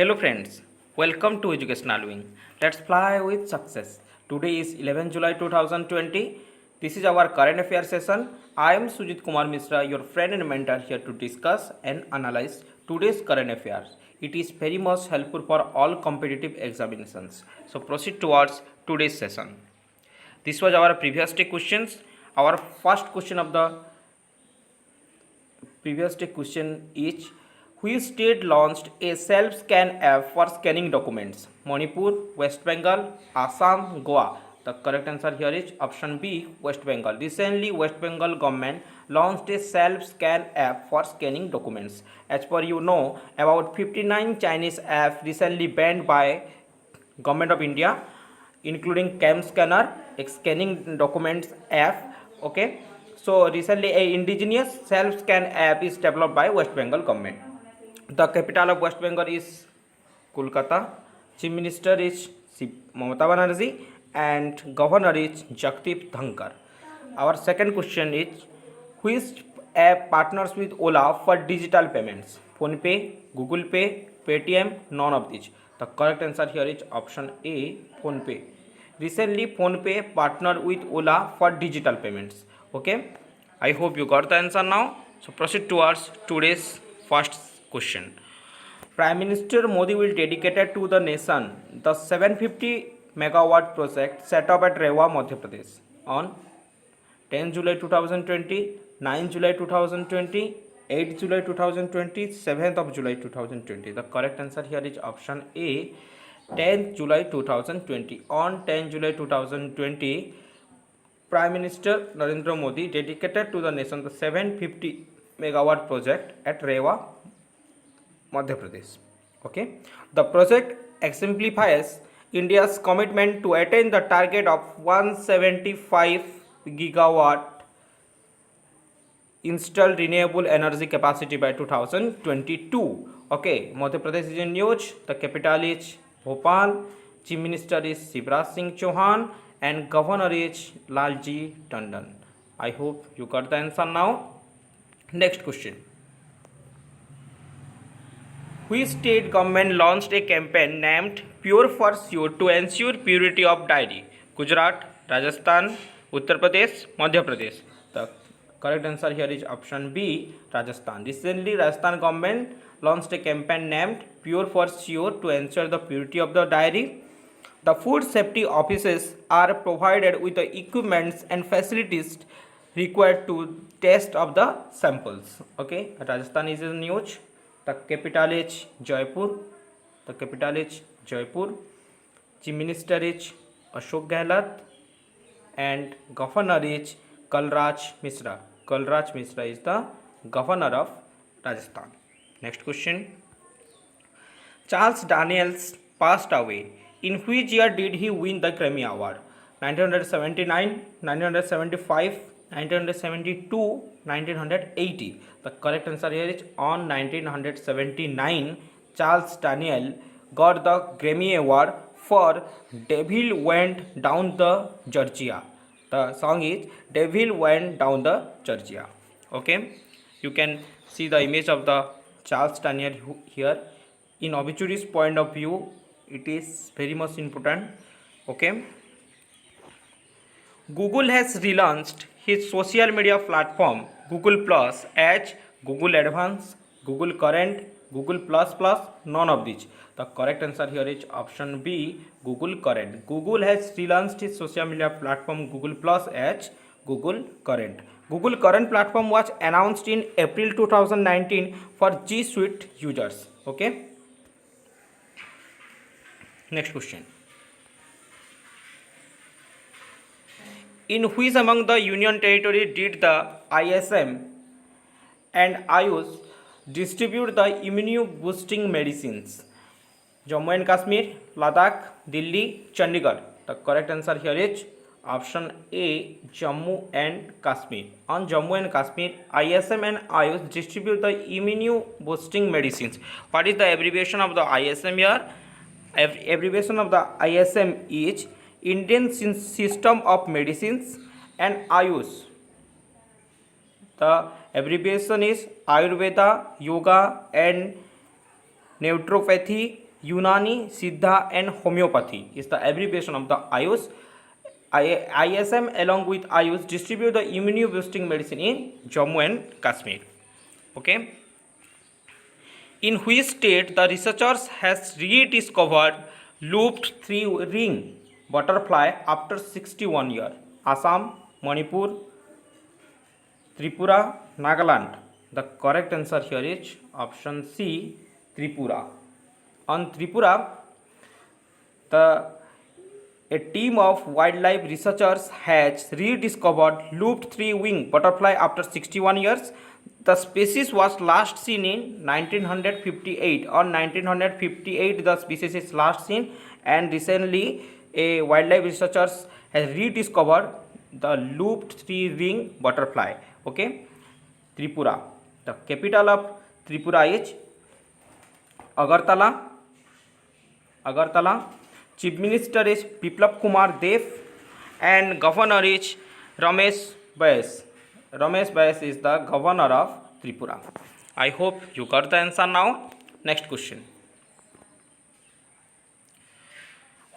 Hello friends, welcome to Educational Wing. Let's fly with success. Today is 11 July 2020. This is our current affairs session. I am Sujit Kumar Misra, your friend and mentor here to discuss and analyze today's current affairs. It is very much helpful for all competitive examinations. So proceed towards today's session. This was our previous day questions. Our first question of the previous day question is which state launched a self-scan app for scanning documents? Manipur, West Bengal, Assam, Goa. The correct answer here is option B, West Bengal. Recently, West Bengal government launched a self-scan app for scanning documents. As per you know, about 59 Chinese apps recently banned by Government of India, including Cam Scanner, a scanning documents app. Okay, so recently a indigenous self-scan app is developed by West Bengal government. The capital of West Bengal is Kolkata. Chief Minister is Mamata Banerjee and Governor is Jagdeep Dhankar. Our second question is which app partners with Ola for digital payments? PhonePe, Google Pay, Paytm, none of these. The correct answer here is option A, PhonePe. Recently, PhonePe partnered with Ola for digital payments. Okay, I hope you got the answer now. So proceed towards today's first question. Prime Minister Modi will dedicate to the nation the 750 megawatt project set up at Rewa, Madhya Pradesh on 10 July 2020, 9 July 2020, 8 July 2020, 7th of July 2020. The correct answer here is option A, 10th July 2020. On 10 July 2020, Prime Minister Narendra Modi dedicated to the nation the 750 megawatt project at Rewa, Madhya Pradesh. Okay, the project exemplifies India's commitment to attain the target of 175 gigawatt installed renewable energy capacity by 2022. Okay, Madhya Pradesh is in news. The capital is Bhopal. Chief Minister is Shivraj Singh Chauhan and Governor is Lalji Tandon. I hope you got the answer now. Next question. Which state government launched a campaign named Pure for Sure to ensure purity of dairy? Gujarat, Rajasthan, Uttar Pradesh, Madhya Pradesh. The correct answer here is option B, Rajasthan. Recently, Rajasthan government launched a campaign named Pure for Sure to ensure the purity of the dairy. The food safety offices are provided with the equipments and facilities required to test of the samples. Okay, Rajasthan is in news. The capital is Jaipur. The capital is Jaipur. Chief Minister is Ashok Gehlot and Governor is Kalraj Misra. Kalraj Misra is the Governor of Rajasthan. Next question. Charles Daniels passed away. In which year did he win the Grammy Award? 1979, 1975, 1972, 1980. The correct answer here is on 1979. Charles Daniel got the Grammy Award for Devil Went Down the Georgia. The song is Devil Went Down the Georgia. Okay, you can see the image of the Charles Daniel here. In obituaries point of view, it is very much important. Okay, Google has relaunched his social media platform Google Plus as Google Advanced, Google Current, Google Plus Plus, none of these. The correct answer here is option B, Google Current. Google has relaunched his social media platform Google Plus as Google Current. Google Current platform was announced in April 2019 for G Suite users. Okay. Next question. In which among the Union Territory did the ISM and Ayush distribute the immuno-boosting medicines? Jammu and Kashmir, Ladakh, Delhi, Chandigarh. The correct answer here is option A, Jammu and Kashmir. On Jammu and Kashmir, ISM and Ayush distribute the immuno-boosting medicines. What is the abbreviation of the ISM here? Abbreviation of the ISM is Indian System of Medicines, and Ayush. The abbreviation is Ayurveda, Yoga and Naturopathy Unani, Siddha, and homeopathy is the abbreviation of the Ayush. ISM along with Ayush distribute the immune boosting medicine in Jammu and Kashmir. Okay. In which state the researchers has rediscovered looped three ring butterfly after 61 years? Assam, Manipur, Tripura, Nagaland. The correct answer here is option C, Tripura. On Tripura, a team of wildlife researchers has rediscovered looped three-winged butterfly after 61 years. The species was last seen in 1958. On 1958, the species is last seen, and recently a wildlife researchers has rediscovered the looped three-ring butterfly. Okay, Tripura. The capital of Tripura is Agartala. Agartala. Chief Minister is Biplab Kumar Dev, and Governor is Ramesh Bayas. Ramesh Bayas is the Governor of Tripura. I hope you got the answer now. Next question.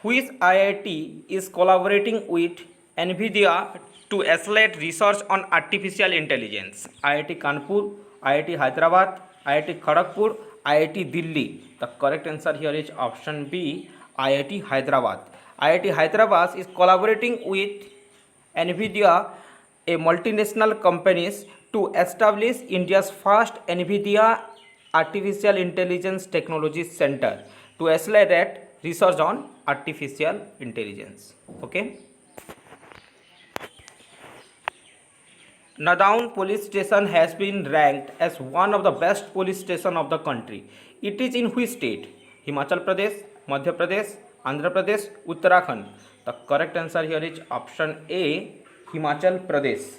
Which IIT is collaborating with NVIDIA to accelerate research on artificial intelligence? IIT Kanpur, IIT Hyderabad, IIT Kharagpur, IIT Delhi. The correct answer here is option B, IIT Hyderabad. IIT Hyderabad is collaborating with NVIDIA, a multinational companies, to establish India's first NVIDIA Artificial Intelligence Technology Center to accelerate research on artificial intelligence. Okay. Nadaun police station has been ranked as one of the best police station of the country. It is in which state? Himachal Pradesh, Madhya Pradesh, Andhra Pradesh, Uttarakhand. The correct answer here is option A, Himachal Pradesh.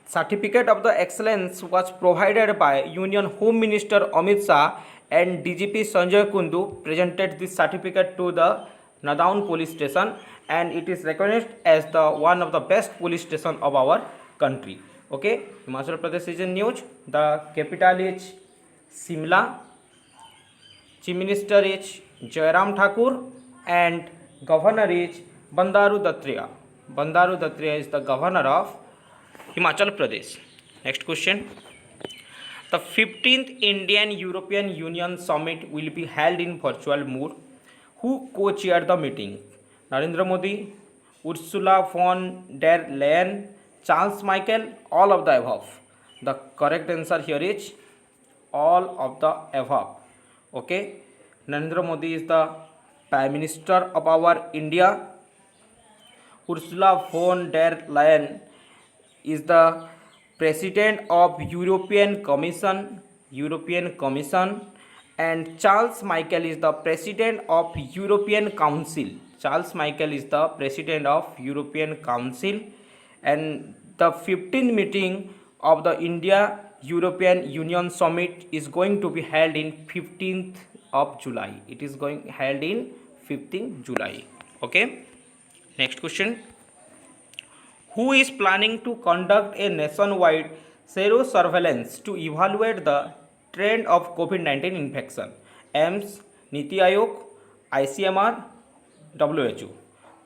Certificate of the excellence was provided by Union Home Minister Amit Shah, and DGP Sanjay Kundu presented this certificate to the Nadaun police station, and it is recognized as the one of the best police station of our country. Okay, Himachal Pradesh is in news. The capital is Simla. Chief Minister is Jairam Thakur, and Governor is Bandaru Dattriya. Bandaru Dattriya is the Governor of Himachal Pradesh. Next question. The 15th Indian European Union Summit will be held in virtual mode. Who co-chaired the meeting? Narendra Modi, Ursula von der Leyen, Charles Michel, all of the above. The correct answer here is all of the above. Okay, Narendra Modi is the Prime Minister of our India. Ursula von der Leyen is the President of European Commission, and Charles Michel is the President of European Council. Charles Michel is the President of European Council, and the 15th meeting of the India European Union Summit is going to be held in 15th of July. It is going held in 15th July. Okay. Next question. Who is planning to conduct a nationwide sero surveillance to evaluate the trend of COVID-19 infection? AIMS, Niti Aayog, ICMR, WHO.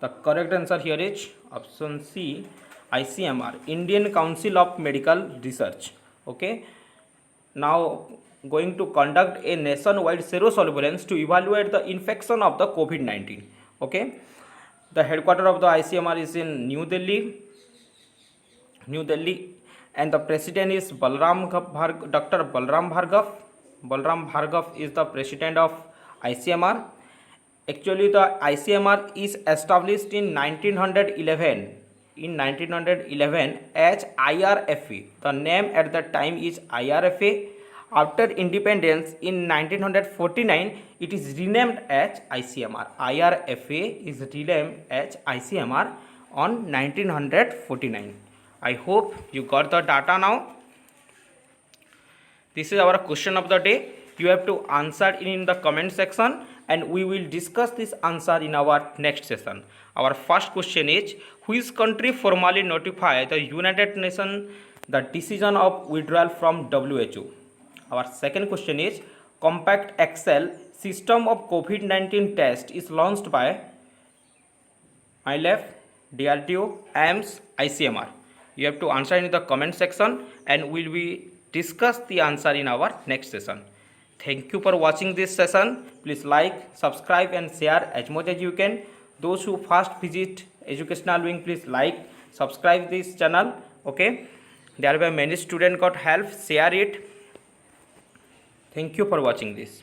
The correct answer here is option C, ICMR, Indian Council of Medical Research. Okay. Now going to conduct a nationwide sero surveillance to evaluate the infection of the COVID-19. Okay. The headquarters of the ICMR is in New Delhi, and the president is Dr. Balram Bhargav. Balram Bhargav is the president of ICMR. Actually, the ICMR is established in 1911. In 1911 as IRFA. The name at that time is IRFA. After independence in 1949, it is renamed as ICMR. IRFA is renamed as ICMR on 1949. I hope you got the data now. This is our question of the day. You have to answer it in the comment section, and we will discuss this answer in our next session. Our first question is, which country formally notified the United Nations the decision of withdrawal from WHO? Our second question is Compact Excel system of COVID-19 test is launched by ILF, DRDO, AIMS, ICMR. You have to answer in the comment section and we will discuss the answer in our next session. Thank you for watching this session. Please like, subscribe and share as much as you can. Those who first visit educational wing, please like, subscribe this channel. Okay, there were many students got help. Share it. Thank you for watching this.